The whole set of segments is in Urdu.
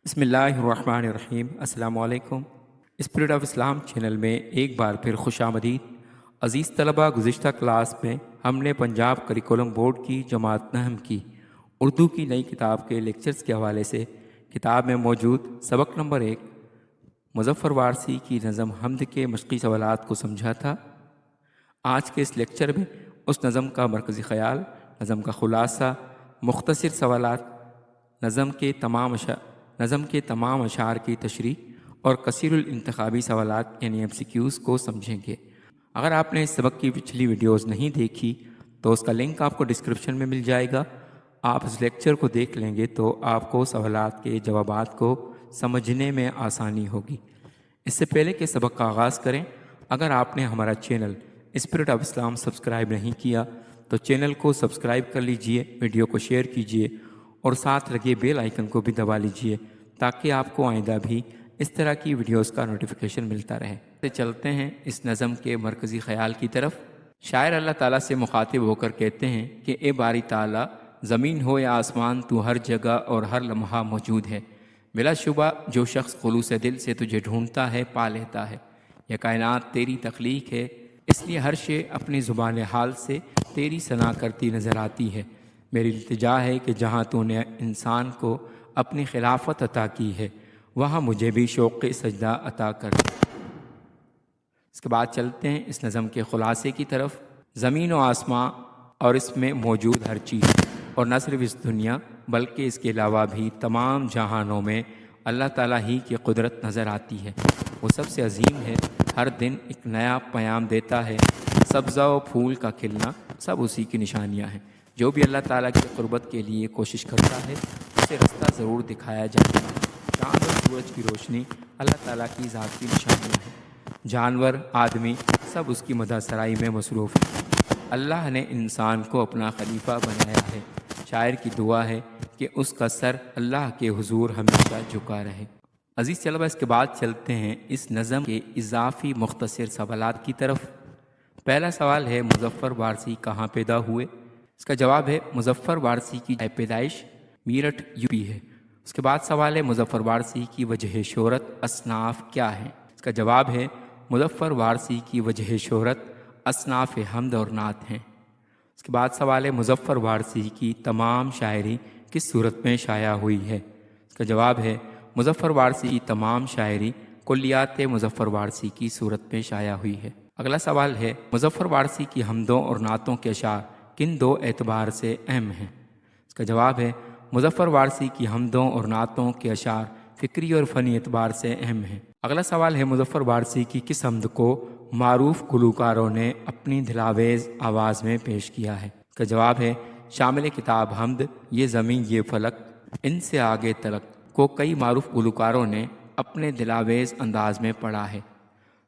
بسم اللہ الرحمن الرحیم۔ السلام علیکم۔ اسپرٹ آف اسلام چینل میں ایک بار پھر خوش آمدید۔ عزیز طلباء، گزشتہ کلاس میں ہم نے پنجاب کریکولم بورڈ کی جماعت نہم کی اردو کی نئی کتاب کے لیکچرز کے حوالے سے کتاب میں موجود سبق نمبر 1 مظفر وارثی کی نظم حمد کے مشقی سوالات کو سمجھا تھا۔ آج کے اس لیکچر میں اس نظم کا مرکزی خیال، نظم کا خلاصہ، مختصر سوالات، نظم کے تمام اشعار کی تشریح اور کثیر الانتخابی سوالات یعنی MCQs کو سمجھیں گے۔ اگر آپ نے اس سبق کی پچھلی ویڈیوز نہیں دیکھی تو اس کا لنک آپ کو ڈسکرپشن میں مل جائے گا۔ آپ اس لیکچر کو دیکھ لیں گے تو آپ کو سوالات کے جوابات کو سمجھنے میں آسانی ہوگی۔ اس سے پہلے کہ سبق کا آغاز کریں، اگر آپ نے ہمارا channel spirit of Islam subscribe نہیں کیا تو چینل کو سبسکرائب کر لیجئے، ویڈیو کو شیئر کیجئے اور ساتھ لگے بیل آئیکن کو بھی دبا لیجئے تاکہ آپ کو آئندہ بھی اس طرح کی ویڈیوز کا نوٹیفیکیشن ملتا رہے۔ چلتے ہیں اس نظم کے مرکزی خیال کی طرف۔ شاعر اللہ تعالیٰ سے مخاطب ہو کر کہتے ہیں کہ اے باری تعالیٰ، زمین ہو یا آسمان، تو ہر جگہ اور ہر لمحہ موجود ہے۔ بلا شبہ جو شخص خلوص دل سے تجھے ڈھونڈتا ہے پا لیتا ہے۔ یہ کائنات تیری تخلیق ہے، اس لیے ہر شے اپنی زبان حال سے تیری ثنا کرتی نظر آتی ہے۔ میری التجا ہے کہ جہاں تو نے انسان کو اپنی خلافت عطا کی ہے وہاں مجھے بھی شوق سجدہ عطا کر۔ اس کے بعد چلتے ہیں اس نظم کے خلاصے کی طرف۔ زمین و آسماں اور اس میں موجود ہر چیز، اور نہ صرف اس دنیا بلکہ اس کے علاوہ بھی تمام جہانوں میں اللہ تعالیٰ ہی کی قدرت نظر آتی ہے۔ وہ سب سے عظیم ہے، ہر دن ایک نیا پیام دیتا ہے۔ سبزہ و پھول کا کھلنا سب اسی کی نشانیاں ہیں۔ جو بھی اللہ تعالیٰ کی قربت کے لیے کوشش کرتا ہے اسے رستہ ضرور دکھایا جاتا ہے۔ چاند اور سورج کی روشنی اللہ تعالیٰ کی ذات کی نشانیاں ہیں۔ جانور، آدمی سب اس کی مدح سرائی میں مصروف ہیں۔ اللہ نے انسان کو اپنا خلیفہ بنایا ہے۔ شاعر کی دعا ہے کہ اس کا سر اللہ کے حضور ہمیشہ جھکا رہے۔ عزیز طلبہ، اس کے بعد چلتے ہیں اس نظم کے اضافی مختصر سوالات کی طرف۔ پہلا سوال ہے مظفر وارثی کہاں پیدا ہوئے؟ اس کا جواب ہے مظفر وارثی کی پیدائش میرٹھ UP ہے۔ اس کے بعد سوال ہے مظفر وارثی کی وجہ شہرت اصناف کیا ہیں؟ اس کا جواب ہے مظفر وارثی کی وجہ شہرت اصناف حمد اور نعت ہیں۔ اس کے بعد سوال ہے مظفر وارثی کی تمام شاعری کس صورت میں شائع ہوئی ہے؟ اس کا جواب ہے مظفر وارثی کی تمام شاعری کلیات مظفر وارثی کی صورت میں شائع ہوئی ہے۔ اگلا سوال ہے مظفر وارثی کی حمدوں اور نعتوں کے اشعار کن دو اعتبار سے اہم ہیں؟ اس کا جواب ہے مظفر وارثی کی حمدوں اور نعتوں کے اشعار فکری اور فنی اعتبار سے اہم ہیں۔ اگلا سوال ہے مظفر وارثی کی کس حمد کو معروف گلوکاروں نے اپنی دلاویز آواز میں پیش کیا ہے؟ اس کا جواب ہے شامل کتاب حمد، یہ زمین یہ فلک، ان سے آگے تلک کو کئی معروف گلوکاروں نے اپنے دلاویز انداز میں پڑھا ہے۔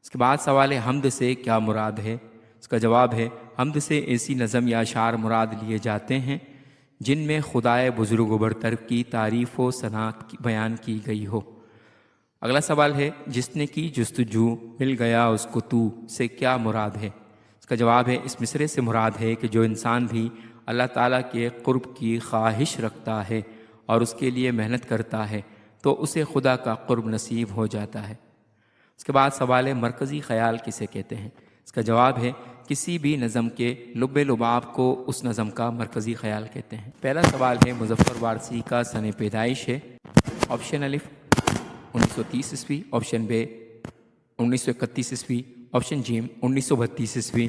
اس کے بعد سوال ہے حمد سے کیا مراد ہے؟ اس کا جواب ہے حمد سے ایسی نظم یا اشعار مراد لیے جاتے ہیں جن میں خدائے بزرگ و برتر کی تعریف و ثنا بیان کی گئی ہو۔ اگلا سوال ہے جس نے کی جستجو مل گیا اس کو تو سے کیا مراد ہے؟ اس کا جواب ہے اس مصرے سے مراد ہے کہ جو انسان بھی اللہ تعالیٰ کے قرب کی خواہش رکھتا ہے اور اس کے لیے محنت کرتا ہے تو اسے خدا کا قرب نصیب ہو جاتا ہے۔ اس کے بعد سوال ہے مرکزی خیال کسے کہتے ہیں؟ اس کا جواب ہے کسی بھی نظم کے لب لباب کو اس نظم کا مرکزی خیال کہتے ہیں۔ پہلا سوال ہے مظفر وارثی کا سن پیدائش ہے۔ آپشن الف 1930 عیسوی، آپشن بے 1931 عیسوی، آپشن جیم 1932 عیسوی،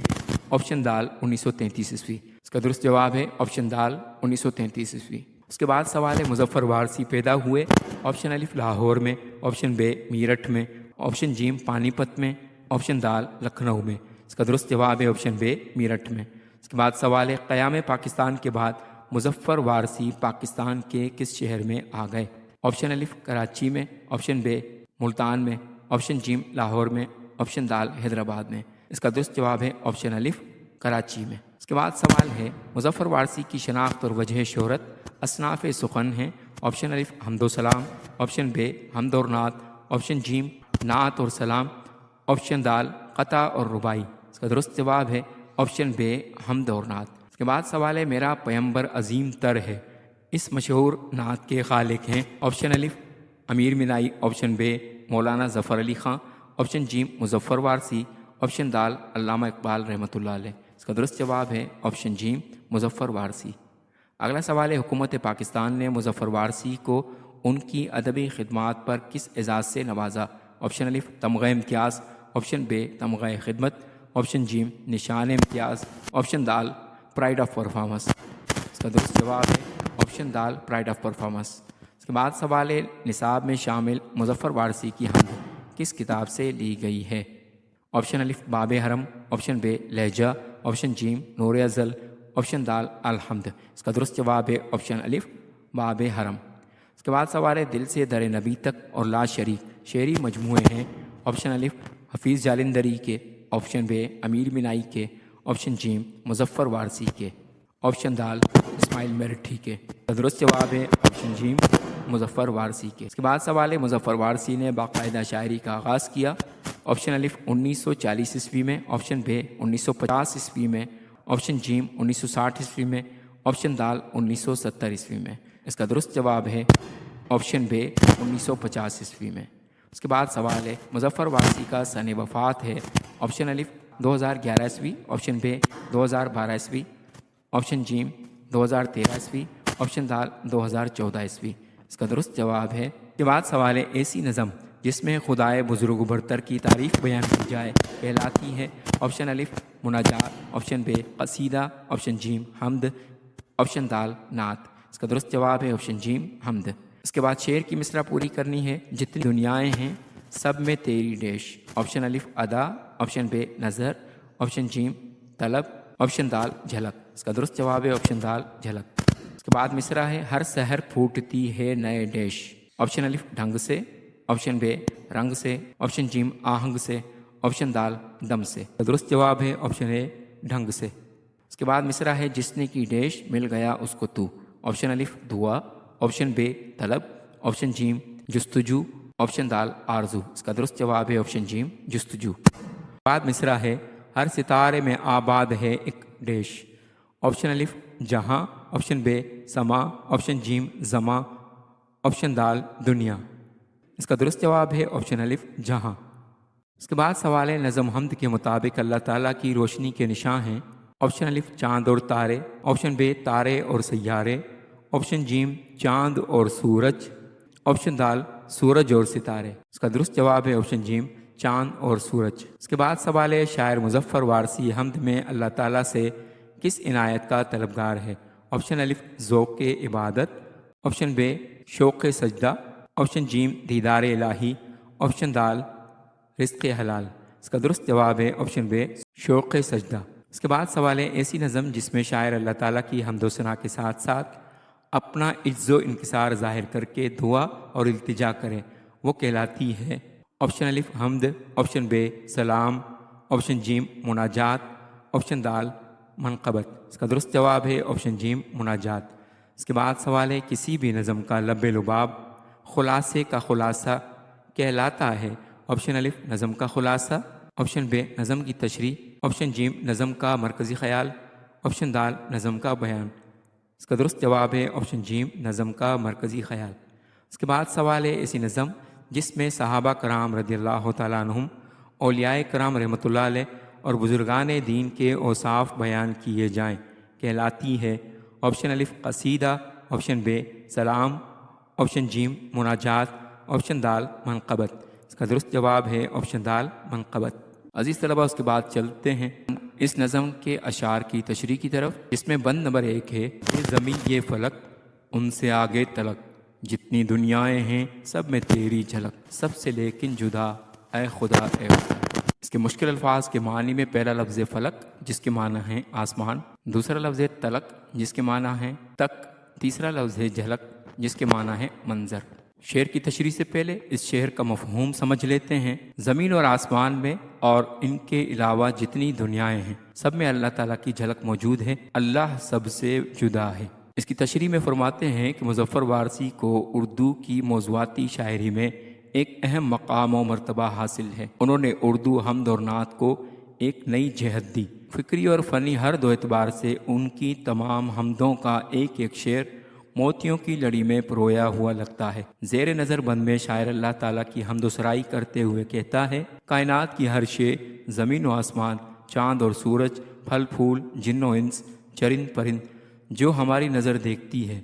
آپشن دال 1933 عیسوی۔ اس کا درست جواب ہے آپشن دال 1933 عیسوی۔ اس کے بعد سوال ہے مظفر وارثی پیدا ہوئے۔ آپشن الف لاہور میں، آپشن بے میرٹھ میں، آپشن جیم پانی پت میں، آپشن دال لکھنؤ میں۔ اس کا درست جواب ہے آپشن بے میرٹھ میں۔ اس کے بعد سوال ہے قیام پاکستان کے بعد مظفر وارثی پاکستان کے کس شہر میں آ گئے؟ آپشن الف کراچی میں، آپشن بے ملتان میں، آپشن جیم لاہور میں، آپشن دال حیدرآباد میں۔ اس کا درست جواب ہے آپشن الف کراچی میں۔ اس کے بعد سوال ہے مظفر وارثی کی شناخت اور وجہ شہرت اصناف سخن ہیں۔ آپشن الف حمد و سلام، آپشن بے حمد اور نعت، آپشن جیم نعت اور سلام، آپشن دال قطع اور ربائی۔ اس کا درست جواب ہے آپشن بے حمد اور نعت۔ اس کے بعد سوال ہے میرا پیمبر عظیم تر ہے، اس مشہور نعت کے خالق ہیں؟ آپشن الف امیر منائی، آپشن بے مولانا ظفر علی خان، آپشن جیم مظفر وارثی، آپشن دال علامہ اقبال رحمۃ اللہ علیہ۔ اس کا درست جواب ہے آپشن جیم مظفر وارثی۔ اگلا سوال ہے، حکومت پاکستان نے مظفر وارثی کو ان کی ادبی خدمات پر کس اعزاز سے نوازا؟ آپشن الف تمغہ امتیاز، آپشن بے تمغہ خدمت، آپشن جیم نشان امتیاز، آپشن دال پرائڈ آف پرفارمنس۔ اس کا درست جواب ہے آپشن دال پرائڈ آف پرفارمنس۔ اس کے بعد سوال ہے، نصاب میں شامل مظفر وارثی کی حمد کس کتاب سے لی گئی ہے؟ آپشن الف باب حرم، آپشن بے لہجہ، آپشن جیم نور ازل، آپشن دال الحمد۔ اس کا درست جواب ہے آپشن الف باب حرم۔ اس کے بعد سوال ہے، دل سے در نبی تک اور لا شریک شعری مجموعے ہیں؟ آپشن الف حفیظ جالندری کے، آپشن بے امیر منائی کے، آپشن جیم مظفر وارثی کے، آپشن دال اسماعیل میرٹھی کے۔ درست جواب ہے آپشن جیم مظفر وارثی کے۔ اس کے بعد سوال ہے، مظفر وارثی نے باقاعدہ شاعری کا آغاز کیا؟ آپشن الف 1940 عیسوی میں، آپشن بے 1950 عیسوی میں، آپشن جیم 1960 عیسوی میں، آپشن دال 1970 عیسوی میں۔ اس کا درست جواب ہے آپشن بے 1950 عیسوی میں۔ اس کے بعد سوال ہے، مظفر وارثی کا سن وفات ہے؟ آپشن الف 2011 عیسوی، آپشن بے 2012 عیسوی، آپشن جیم 2013 عیسوی، آپشن دال 2014 عیسوی۔ اس کا درست جواب ہے۔ اس کے بعد سوال ہے، ایسی نظم جس میں خدائے بزرگ و برتر کی تعریف بیان کی جائے کہلاتی ہے؟ آپشن الف مناجات، آپشن بے قصیدہ، آپشن جیم حمد، آپشن دال نعت۔ اس کا درست جواب ہے آپشن جیم حمد۔ اس کے بعد شعر کی مصرع پوری کرنی ہے، جتنی دنیائیں ہیں سب میں تیری ڈیش۔ آپشن الف ادا، آپشن بے نظر، آپشن جیم طلب، آپشن دال جھلک۔ اس کا درست جواب ہے آپشن دال جھلک۔ اس کے بعد مصرع ہے، ہر سحر پھوٹتی ہے نئے ڈیش۔ آپشن الف ڈھنگ سے، آپشن بے رنگ سے، آپشن جیم آہنگ سے، آپشن دال دم سے۔ درست جواب ہے آپشن اے ڈھنگ سے۔ اس کے بعد مصرع ہے، جس نے کی ڈیش مل گیا اس کو تو۔ آپشن الف دعا، آپشن بے طلب، آپشن جیم جستجو، آپشن دال آرزو۔ اس کا درست جواب ہے آپشن جیم جستجو۔ بعد مصرع ہے، ہر ستارے میں آباد ہے ایک ڈیش۔ آپشن الف جہاں، آپشن بے سما، آپشن جیم زماں، آپشن دال دنیا۔ اس کا درست جواب ہے آپشن الف جہاں۔ اس کے بعد سوال ہے، نظم حمد کے مطابق اللہ تعالیٰ کی روشنی کے نشاں ہیں؟ آپشن الف چاند اور تارے، آپشن بے تارے اور سیارے، آپشن جیم چاند اور سورج، آپشن دال سورج اور ستارے۔ اس کا درست جواب ہے آپشن جیم چاند اور سورج۔ اس کے بعد سوال ہے، شاعر مظفر وارثی حمد میں اللہ تعالیٰ سے کس عنایت کا طلبگار ہے؟ آپشن الف ذوق عبادت، آپشن بے شوق سجدہ، آپشن جیم دیدار الہی، آپشن دال رزق حلال۔ اس کا درست جواب ہے آپشن بے شوق سجدہ۔ اس کے بعد سوال ہے، ایسی نظم جس میں شاعر اللہ تعالیٰ کی حمد و ثنا کے ساتھ ساتھ اپنا عجز و انکسار ظاہر کر کے دعا اور التجا کرے وہ کہلاتی ہے؟ آپشن الف حمد، آپشن بے سلام، آپشن جیم مناجات، آپشن دال منقبت۔ اس کا درست جواب ہے آپشن جیم مناجات۔ اس کے بعد سوال ہے، کسی بھی نظم کا لب لباب خلاصے کا خلاصہ کہلاتا ہے؟ آپشن الف نظم کا خلاصہ، آپشن بے نظم کی تشریح، آپشن جیم نظم کا مرکزی خیال، آپشن دال نظم کا بیان۔ اس کا درست جواب ہے آپشن جیم نظم کا مرکزی خیال۔ اس کے بعد سوال ہے، ایسی نظم جس میں صحابہ کرام رضی اللہ تعالیٰ عنہم، اولیاء کرام رحمۃ اللہ علیہ اور بزرگان دین کے اوصاف بیان کیے جائیں کہلاتی ہے؟ آپشن الف قصیدہ، آپشن بے سلام، آپشن جیم مناجات، آپشن دال منقبت۔ اس کا درست جواب ہے آپشن دال منقبت۔ عزیز طلبہ، اس کے بعد چلتے ہیں اس نظم کے اشعار کی تشریح کی طرف، جس میں بند نمبر 1 ہے، یہ زمین یہ فلک ان سے آگے تلک، جتنی دنیائیں ہیں سب میں تیری جھلک، سب سے لیکن جدا اے خدا اے خدا۔ اس کے مشکل الفاظ کے معنی میں پہلا لفظ فلک جس کے معنی ہے آسمان، دوسرا لفظ تلک جس کے معنی ہے تک، تیسرا لفظ جھلک جس کے معنی ہے منظر۔ شعر کی تشریح سے پہلے اس شعر کا مفہوم سمجھ لیتے ہیں۔ زمین اور آسمان میں اور ان کے علاوہ جتنی دنیائیں ہیں سب میں اللہ تعالیٰ کی جھلک موجود ہے، اللہ سب سے جدا ہے۔ اس کی تشریح میں فرماتے ہیں کہ مظفر وارثی کو اردو کی موضوعاتی شاعری میں ایک اہم مقام و مرتبہ حاصل ہے۔ انہوں نے اردو حمد اور نعت کو ایک نئی جہت دی، فکری اور فنی ہر دو اعتبار سے ان کی تمام حمدوں کا ایک ایک شعر موتیوں کی لڑی میں پرویا ہوا لگتا ہے۔ زیر نظر بند میں شاعر اللہ تعالیٰ کی حمد و سرائی کرتے ہوئے کہتا ہے، کائنات کی ہر شے، زمین و آسمان، چاند اور سورج، پھل پھول، جن و انس، چرند پرند، جو ہماری نظر دیکھتی ہے،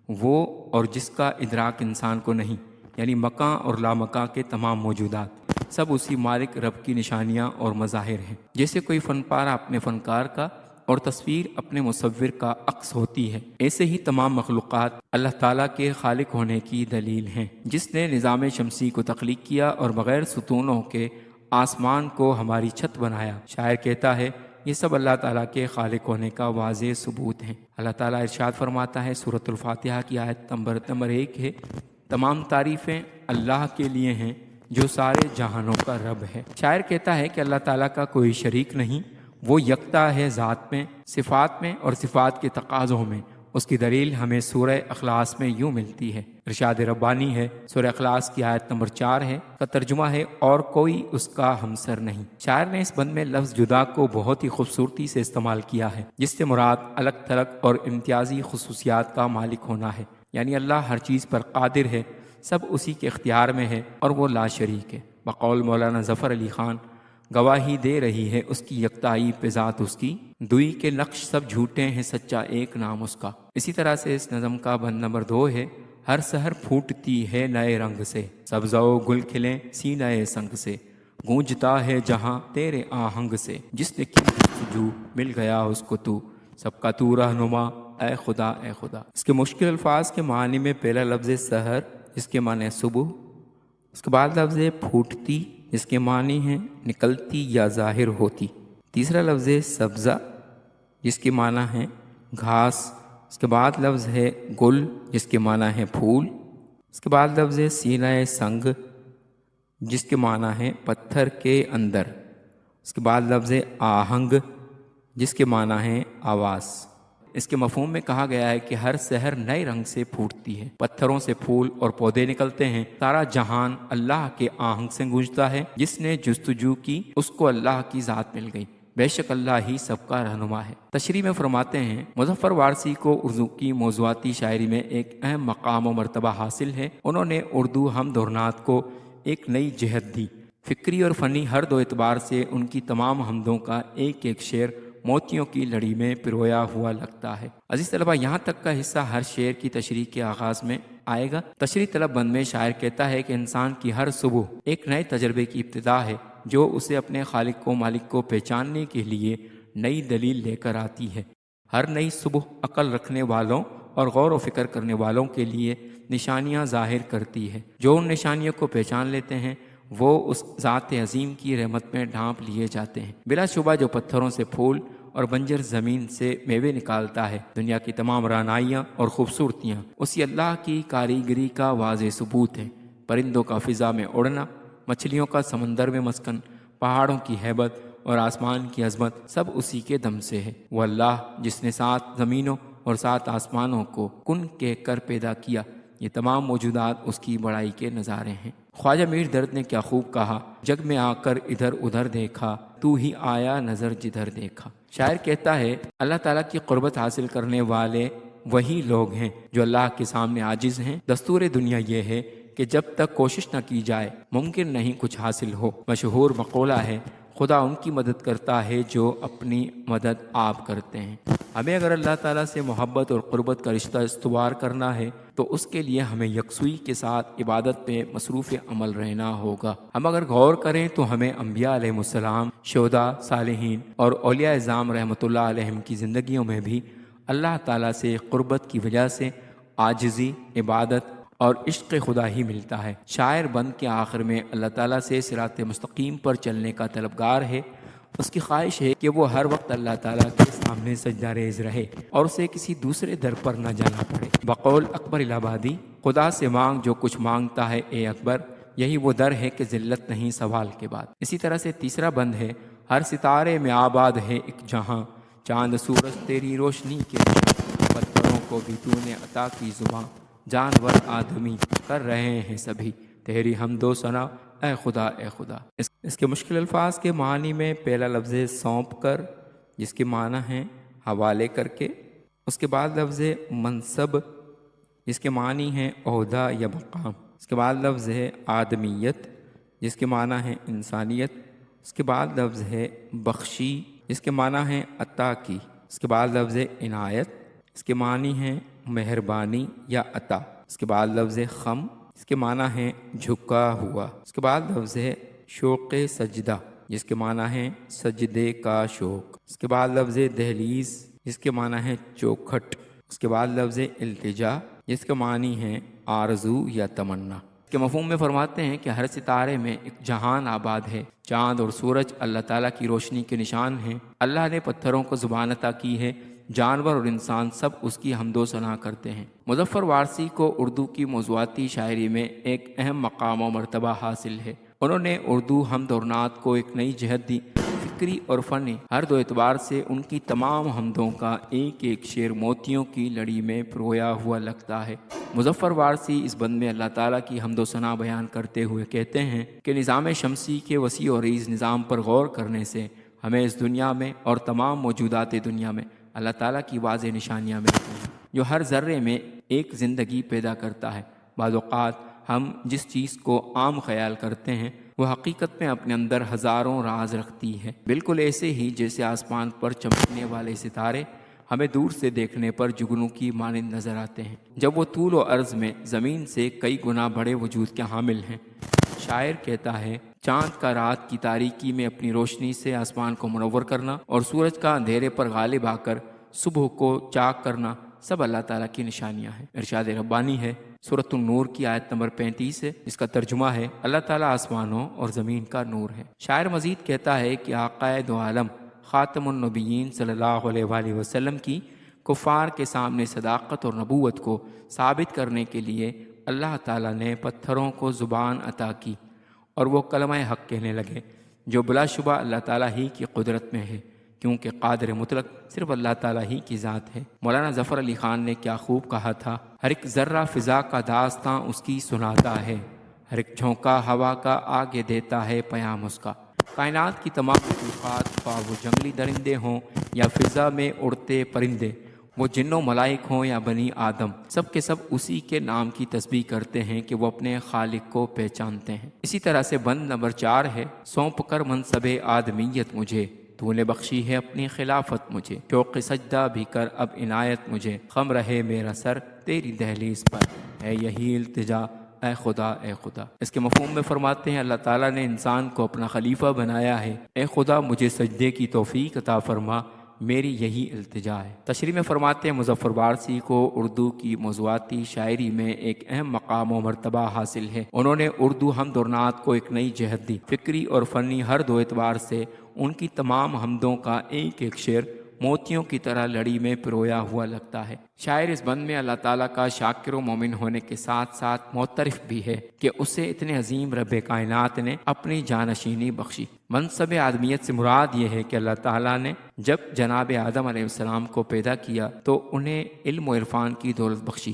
وہ اور جس کا ادراک انسان کو نہیں، یعنی مکاں اور لامکاں کے تمام موجودات، سب اسی مالک رب کی نشانیاں اور مظاہر ہیں۔ جیسے کوئی فن پارہ اپنے فنکار کا اور تصویر اپنے مصور کا عکس ہوتی ہے، ایسے ہی تمام مخلوقات اللہ تعالیٰ کے خالق ہونے کی دلیل ہیں، جس نے نظام شمسی کو تخلیق کیا اور بغیر ستونوں کے آسمان کو ہماری چھت بنایا۔ شاعر کہتا ہے، یہ سب اللہ تعالیٰ کے خالق ہونے کا واضح ثبوت ہے۔ اللہ تعالیٰ ارشاد فرماتا ہے، سورۃ الفاتحہ کی آیت نمبر 1 ہے، تمام تعریفیں اللہ کے لیے ہیں جو سارے جہانوں کا رب ہے۔ شاعر کہتا ہے کہ اللہ تعالیٰ کا کوئی شریک نہیں، وہ یکتا ہے ذات میں، صفات میں اور صفات کے تقاضوں میں۔ اس کی دلیل ہمیں سورہ اخلاص میں یوں ملتی ہے، ارشاد ربانی ہے، سورہ اخلاص کی آیت نمبر 4 ہے، کا ترجمہ ہے، اور کوئی اس کا ہمسر نہیں۔ شاعر نے اس بند میں لفظ جدا کو بہت ہی خوبصورتی سے استعمال کیا ہے، جس سے مراد الگ تھلگ اور امتیازی خصوصیات کا مالک ہونا ہے، یعنی اللہ ہر چیز پر قادر ہے، سب اسی کے اختیار میں ہے اور وہ لا شریک ہے۔ بقول مولانا ظفر علی خان، گواہی دے رہی ہے اس کی یکتائی پہ ذات اس کی، دوئی کے نقش سب جھوٹے ہیں، سچا ایک نام اس کا۔ اسی طرح سے اس نظم کا بند نمبر 2 ہے، ہر سحر پھوٹتی ہے نئے رنگ سے، سبزہ و گل کھلیں سینہ سنگ سے، گونجتا ہے جہاں تیرے آہنگ سے، جس نے کی جستجو مل گیا اس کو تو، سب کا تو رہنما اے خدا اے خدا۔ اس کے مشکل الفاظ کے معنی میں پہلا لفظ سحر، جس کے معنی صبح، اس کے بعد لفظ پھوٹتی، جس کے معنی ہیں نکلتی یا ظاہر ہوتی، تیسرا لفظ سبزہ، جس کے معنی ہے گھاس، اس کے بعد لفظ ہے گل، جس کے معنی ہے پھول، اس کے بعد لفظ سینہ سنگ، جس کے معنی ہے پتھر کے اندر، اس کے بعد لفظ آہنگ، جس کے معنی ہے آواز۔ اس کے مفہوم میں کہا گیا ہے کہ ہر سحر نئے رنگ سے پھوٹتی ہے، پتھروں سے پھول اور پودے نکلتے ہیں، سارا جہان اللہ کے آہنگ سے گونجتا ہے، جس نے جستجو کی اس کو اللہ کی ذات مل گئی، بے شک اللہ ہی سب کا رہنما ہے۔ تشریح میں فرماتے ہیں، مظفر وارثی کو اردو کی موضوعاتی شاعری میں ایک اہم مقام و مرتبہ حاصل ہے۔ انہوں نے اردو حمد اور نعت کو ایک نئی جہت دی، فکری اور فنی ہر دو اعتبار سے ان کی تمام حمدوں کا ایک ایک شعر موتیوں کی لڑی میں پرویا ہوا لگتا ہے۔ عزیز طلبہ، یہاں تک کا حصہ ہر شعر کی تشریح کے آغاز میں آئے گا۔ تشریح طلب بند میں شاعر کہتا ہے کہ انسان کی ہر صبح ایک نئے تجربے کی ابتدا ہے، جو اسے اپنے خالق کو مالک کو پہچاننے کے لیے نئی دلیل لے کر آتی ہے۔ ہر نئی صبح عقل رکھنے والوں اور غور و فکر کرنے والوں کے لیے نشانیاں ظاہر کرتی ہے۔ جو ان نشانیوں کو پہچان لیتے ہیں وہ اس ذات عظیم کی رحمت میں ڈھانپ لیے جاتے ہیں۔ بلا شبہ جو پتھروں سے پھول اور بنجر زمین سے میوے نکالتا ہے، دنیا کی تمام رعنائیاں اور خوبصورتیاں اسی اللہ کی کاریگری کا واضح ثبوت ہے۔ پرندوں کا فضا میں اڑنا، مچھلیوں کا سمندر میں مسکن، پہاڑوں کی ہیبت اور آسمان کی عظمت سب اسی کے دم سے ہے۔ وہ اللہ جس نے 7 زمینوں اور 7 آسمانوں کو کن کہہ کر پیدا کیا، یہ تمام موجودات اس کی بڑائی کے نظارے ہیں۔ خواجہ میر درد نے کیا خوب کہا، جگ میں آ کر ادھر ادھر دیکھا، تو ہی آیا نظر جدھر دیکھا۔ شاعر کہتا ہے، اللہ تعالیٰ کی قربت حاصل کرنے والے وہی لوگ ہیں جو اللہ کے سامنے عاجز ہیں۔ دستور دنیا یہ ہے کہ جب تک کوشش نہ کی جائے ممکن نہیں کچھ حاصل ہو۔ مشہور مقولہ ہے، خدا ان کی مدد کرتا ہے جو اپنی مدد آپ کرتے ہیں۔ ہمیں اگر اللہ تعالیٰ سے محبت اور قربت کا رشتہ استوار کرنا ہے تو اس کے لیے ہمیں یکسوئی کے ساتھ عبادت پہ مصروف عمل رہنا ہوگا۔ ہم اگر غور کریں تو ہمیں انبیاء علیہ السلام، شہداء، صالحین اور اولیاء اعظام رحمۃ اللہ علیہم کی زندگیوں میں بھی اللہ تعالیٰ سے قربت کی وجہ سے عاجزی، عبادت اور عشق خدا ہی ملتا ہے۔ شاعر بند کے آخر میں اللہ تعالیٰ سے صراط مستقیم پر چلنے کا طلبگار ہے۔ اس کی خواہش ہے کہ وہ ہر وقت اللہ تعالیٰ کے سامنے سجدہ ریز رہے اور اسے کسی دوسرے در پر نہ جانا پڑے۔ بقول اکبر الہ آبادی، خدا سے مانگ جو کچھ مانگتا ہے اے اکبر، یہی وہ در ہے کہ ذلت نہیں سوال کے بعد۔ اسی طرح سے تیسرا بند ہے، ہر ستارے میں آباد ہے ایک جہاں، چاند سورج تیری روشنی کے نشاں، پتھروں کو بھی تو نے عطا کی زباں، جانور آدمی کر رہے ہیں سبھی تیری حمد و ثنا اے خدا اے خدا۔ اس کے مشکل الفاظ کے معنی میں پہلا لفظ سونپ کر، جس کے معنی ہیں حوالے کر کے، اس کے بعد لفظ منصب، جس کے معنی ہیں عہدہ یا مقام۔ اس کے بعد لفظ ہے آدمیت، جس کے معنی ہے انسانیت۔ اس کے بعد لفظ ہے بخشی، جس کے معنی ہے عطا کی۔ اس کے بعد لفظ ہے عنایت، اس کے معنی ہیں مہربانی یا عطا۔ اس کے بعد لفظ ہے خم، اس کے معنی ہے جھکا ہوا۔ اس کے بعد لفظ ہے شوق سجدہ، جس کے معنی ہے سجدے کا شوق۔ اس کے بعد لفظ ہے دہلیز، جس کے معنی ہے چوکھٹ۔ اس کے بعد لفظ ہے التجا، جس کے معنی ہے آرزو یا تمنا۔ اس کے مفہوم میں فرماتے ہیں کہ ہر ستارے میں ایک جہان آباد ہے۔ چاند اور سورج اللہ تعالیٰ کی روشنی کے نشان ہیں۔ اللہ نے پتھروں کو زبان عطا کی ہے، جانور اور انسان سب اس کی حمد و ثنا کرتے ہیں۔ مظفر وارثی کو اردو کی موضوعاتی شاعری میں ایک اہم مقام و مرتبہ حاصل ہے۔ انہوں نے اردو حمد اور نعت کو ایک نئی جہت دی۔ فکری اور فنی ہر دو اعتبار سے ان کی تمام حمدوں کا ایک ایک شعر موتیوں کی لڑی میں پرویا ہوا لگتا ہے۔ مظفر وارثی اس بند میں اللہ تعالیٰ کی حمد و ثنا بیان کرتے ہوئے کہتے ہیں کہ نظام شمسی کے وسیع و عریض نظام پر غور کرنے سے ہمیں اس دنیا میں اور تمام موجودات دنیا میں اللہ تعالیٰ کی واضح نشانیاں ملتی ہیں، جو ہر ذرے میں ایک زندگی پیدا کرتا ہے۔ بعض اوقات ہم جس چیز کو عام خیال کرتے ہیں وہ حقیقت میں اپنے اندر ہزاروں راز رکھتی ہے، بالکل ایسے ہی جیسے آسمان پر چمکنے والے ستارے ہمیں دور سے دیکھنے پر جگنوں کی مانند نظر آتے ہیں، جب وہ طول و عرض میں زمین سے کئی گنا بڑے وجود کے حامل ہیں۔ شاعر کہتا ہے، چاند کا رات کی تاریکی میں اپنی روشنی سے آسمان کو منور کرنا اور سورج کا اندھیرے پر غالب آ کر صبح کو چاک کرنا سب اللہ تعالیٰ کی نشانیاں ہیں۔ ارشاد ربانی ہے سورۃ النور کی آیت نمبر 35 ہے، جس کا ترجمہ ہے اللہ تعالیٰ آسمانوں اور زمین کا نور ہے۔ شاعر مزید کہتا ہے کہ آقا دو عالم خاتم النبیین صلی اللہ علیہ وآلہ وسلم کی کفار کے سامنے صداقت اور نبوت کو ثابت کرنے کے لیے اللہ تعالیٰ نے پتھروں کو زبان عطا کی اور وہ کلمہ حق کہنے لگے، جو بلا شبہ اللہ تعالیٰ ہی کی قدرت میں ہے، کیونکہ قادر مطلق صرف اللہ تعالیٰ ہی کی ذات ہے۔ مولانا ظفر علی خان نے کیا خوب کہا تھا، ہر ایک ذرہ فضا کا داستاں اس کی سناتا ہے، ہر ایک جھونکا ہوا کا آگے دیتا ہے پیام اس کا۔ کائنات کی تمام مخلوقات، خواہ وہ جنگلی درندے ہوں یا فضا میں اڑتے پرندے، وہ جن و ملائک ہوں یا بنی آدم، سب کے سب اسی کے نام کی تسبیح کرتے ہیں کہ وہ اپنے خالق کو پہچانتے ہیں۔ اسی طرح سے بند نمبر 4 ہے، سونپ کر منصب آدمیت مجھے، تو نے بخشی ہے اپنی خلافت مجھے، شوق سجدہ بھی کر اب عنایت مجھے، خم رہے میرا سر تیری دہلیز پر، ہے یہی التجا اے خدا اے خدا۔ اس کے مفہوم میں فرماتے ہیں اللہ تعالیٰ نے انسان کو اپنا خلیفہ بنایا ہے، اے خدا مجھے سجدے کی توفیق عطا فرما، میری یہی التجا ہے۔ تشریح میں فرماتے ہیں مظفر وارثی کو اردو کی موضوعاتی شاعری میں ایک اہم مقام و مرتبہ حاصل ہے۔ انہوں نے اردو حمد اور نعت کو ایک نئی جہت دی۔ فکری اور فنی ہر دو اعتبار سے ان کی تمام حمدوں کا ایک ایک شعر موتیوں کی طرح لڑی میں پرویا ہوا لگتا ہے۔ شاعر اس بند میں اللہ تعالیٰ کا شاکر و مومن ہونے کے ساتھ ساتھ معترف بھی ہے کہ اسے اتنے عظیم رب کائنات نے اپنی جانشینی بخشی۔ منصب آدمیت سے مراد یہ ہے کہ اللہ تعالیٰ نے جب جناب آدم علیہ السلام کو پیدا کیا تو انہیں علم و عرفان کی دولت بخشی۔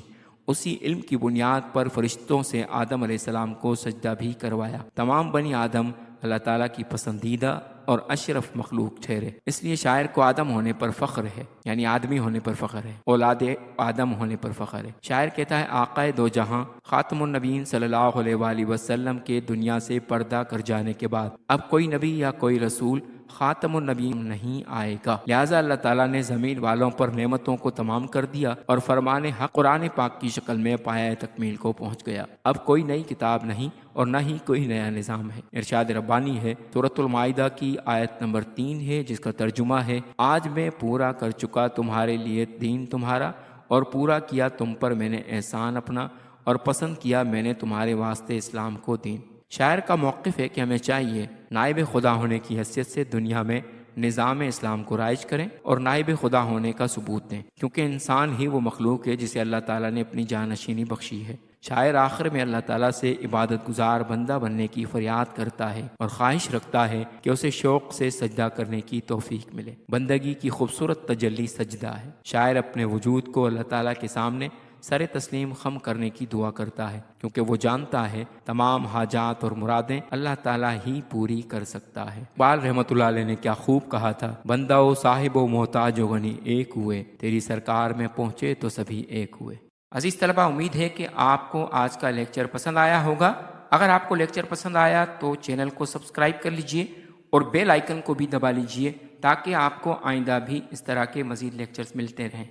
اسی علم کی بنیاد پر فرشتوں سے آدم علیہ السلام کو سجدہ بھی کروایا۔ تمام بنی آدم اللہ تعالیٰ کی پسندیدہ اور اشرف مخلوق ٹھہرے، اس لیے شاعر کو آدم ہونے پر فخر ہے، یعنی آدمی ہونے پر فخر ہے، اولاد آدم ہونے پر فخر ہے۔ شاعر کہتا ہے آقا دو جہاں خاتم النبیین صلی اللہ علیہ وآلہ وسلم کے دنیا سے پردہ کر جانے کے بعد اب کوئی نبی یا کوئی رسول خاتم النبیین نہیں آئے گا، لہٰذا اللہ تعالیٰ نے زمین والوں پر نعمتوں کو تمام کر دیا اور فرمان حق قرآن پاک کی شکل میں پایہ تکمیل کو پہنچ گیا۔ اب کوئی نئی کتاب نہیں اور نہ ہی کوئی نیا نظام ہے۔ ارشاد ربانی ہے سورۃ المائدہ کی آیت نمبر 3 ہے، جس کا ترجمہ ہے آج میں پورا کر چکا تمہارے لیے دین تمہارا، اور پورا کیا تم پر میں نے احسان اپنا، اور پسند کیا میں نے تمہارے واسطے اسلام کو دین۔ شاعر کا موقف ہے کہ ہمیں چاہیے نائب خدا ہونے کی حیثیت سے دنیا میں نظام اسلام کو رائج کریں اور نائب خدا ہونے کا ثبوت دیں، کیونکہ انسان ہی وہ مخلوق ہے جسے اللہ تعالیٰ نے اپنی جانشینی بخشی ہے۔ شاعر آخر میں اللہ تعالیٰ سے عبادت گزار بندہ بننے کی فریاد کرتا ہے اور خواہش رکھتا ہے کہ اسے شوق سے سجدہ کرنے کی توفیق ملے۔ بندگی کی خوبصورت تجلی سجدہ ہے۔ شاعر اپنے وجود کو اللہ تعالیٰ کے سامنے سر تسلیم خم کرنے کی دعا کرتا ہے، کیونکہ وہ جانتا ہے تمام حاجات اور مرادیں اللہ تعالیٰ ہی پوری کر سکتا ہے۔ اقبال رحمۃ اللہ علیہ نے کیا خوب کہا تھا، بندہ و صاحب و محتاج و غنی ایک ہوئے، تیری سرکار میں پہنچے تو سبھی ایک ہوئے۔ عزیز طلبہ، امید ہے کہ آپ کو آج کا لیکچر پسند آیا ہوگا۔ اگر آپ کو لیکچر پسند آیا تو چینل کو سبسکرائب کر لیجئے اور بیل آئیکن کو بھی دبا لیجئے تاکہ آپ کو آئندہ بھی اس طرح کے مزید لیکچرز ملتے رہیں۔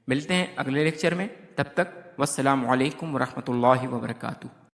ملتے ہیں اگلے لیکچر میں، تب تک والسلام علیکم ورحمۃ اللہ وبرکاتہ۔